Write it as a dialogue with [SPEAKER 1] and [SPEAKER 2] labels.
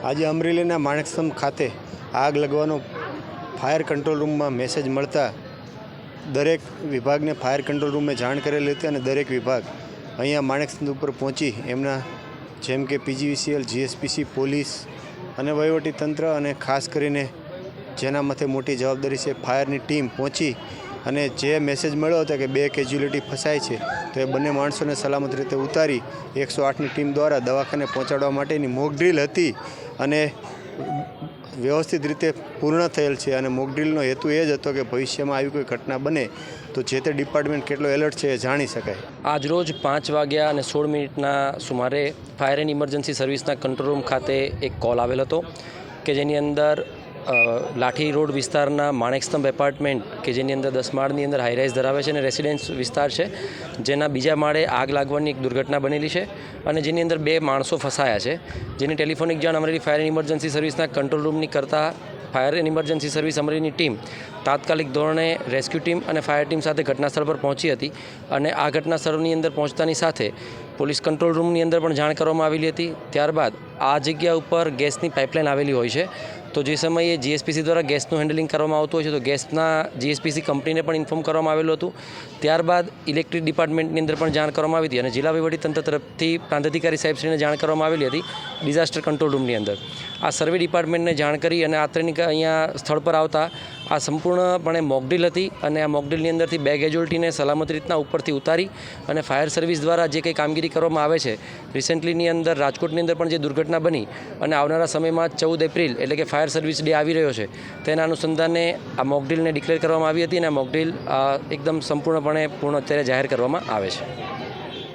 [SPEAKER 1] આજે અમરેલીના માણેકસ્તંભ ખાતે આગ લગવાનો ફાયર કંટ્રોલ રૂમમાં મેસેજ મળતા દરેક વિભાગને ફાયર કંટ્રોલ રૂમે જાણ કરેલી હતી અને દરેક વિભાગ અહીંયા માણેકસ્તંભ ઉપર પહોંચી એમના જેમ કે પીજીવીસીએલ, જીએસપીસી, પોલીસ અને વહીવટીતંત્ર અને ખાસ કરીને જેના માથે મોટી જવાબદારી છે ફાયરની ટીમ પહોંચી અને જે મેસેજ મળ્યો હતો કે 2 કેજ્યુઅલિટી ફસાય છે તો એ બંને માણસોને સલામત રીતે ઉતારી 108ની ટીમ દ્વારા દવાખાને પહોંચાડવા માટેની મોક ડ્રીલ હતી અને વ્યવસ્થિત રીતે પૂર્ણ થયેલ છે અને મોક ડ્રીલનો હેતુ એ જ હતો કે ભવિષ્યમાં આવી કોઈ ઘટના બને તો જે તે ડિપાર્ટમેન્ટ કેટલો એલર્ટ છે એ જાણી શકાય.
[SPEAKER 2] આજરોજ 5:16 સુમારે ફાયર એન્ડ ઇમરજન્સી સર્વિસના કંટ્રોલ રૂમ ખાતે એક કોલ આવેલ હતો કે જેની અંદર લાઠી રોડ વિસ્તારના માણેકસ્તંભ એપાર્ટમેન્ટ કે જેની અંદર 10 માળની અંદર હાઈરાઇઝ ધરાવે છે અને રેસિડેન્સ વિસ્તાર છે જેના બીજા માળે આગ લાગવાની એક દુર્ઘટના બનેલી છે અને જેની અંદર 2 માણસો ફસાયા છે જેની ટેલિફોનિક જાણ અમરેલી ફાયર એન્ડ ઇમરજન્સી સર્વિસના કંટ્રોલ રૂમની કરતાં ફાયર એન્ડ ઇમરજન્સી સર્વિસ અમરેલીની ટીમ તાત્કાલિક ધોરણે રેસ્ક્યુ ટીમ અને ફાયર ટીમ સાથે ઘટનાસ્થળ પર પહોંચી હતી અને આ ઘટનાસ્થળની અંદર પહોંચતાની સાથે પોલીસ કંટ્રોલ રૂમની અંદર પણ જાણ કરવામાં આવેલી હતી. ત્યારબાદ આ જગ્યા ઉપર ગેસની પાઇપલાઇન આવેલી હોય છે તો જે સમયે જીએસપીસી દ્વારા ગેસનું હેન્ડલિંગ કરવામાં આવતું હોય છે તો ગેસના જીએસપીસી કંપનીને પણ ઇન્ફોર્મ કરવામાં આવેલું હતું. ત્યારબાદ ઇલેક્ટ્રિક ડિપાર્ટમેન્ટની અંદર પણ જાણ કરવામાં આવી હતી અને જિલ્લા વહીવટીતંત્ર તરફથી પ્રાંત અધિકારી સાહેબશ્રીને જાણ કરવામાં આવેલી હતી ડિઝાસ્ટર કંટ્રોલ રૂમની અંદર. આ સર્વે ડિપાર્ટમેન્ટને જાણ કરી અને આત્રેનિક અહીંયા સ્થળ પર આવતા આ સંપૂર્ણપણે મોકડ્રીલ હતી અને આ મોકડ્રીલની અંદરથી 2 કેજ્યુઅલિટીને સલામત રીતના ઉપરથી ઉતારી અને ફાયર સર્વિસ દ્વારા જે કંઈ કામગીરી કરવામાં આવે છે રિસેન્ટલીની અંદર રાજકોટની અંદર પણ જે દુર્ઘટના બની અને આવનારા સમયમાં 14 એપ્રિલ એટલે કે ફાયર સર્વિસ ડે આવી રહ્યો છે તેના અનુસંધાને આ મોકડ્રીલને ડિક્લેર કરવામાં આવી હતી અને આ મોકડ્રીલ એકદમ સંપૂર્ણપણે પૂર્ણ અત્યારે જાહેર કરવામાં આવે છે.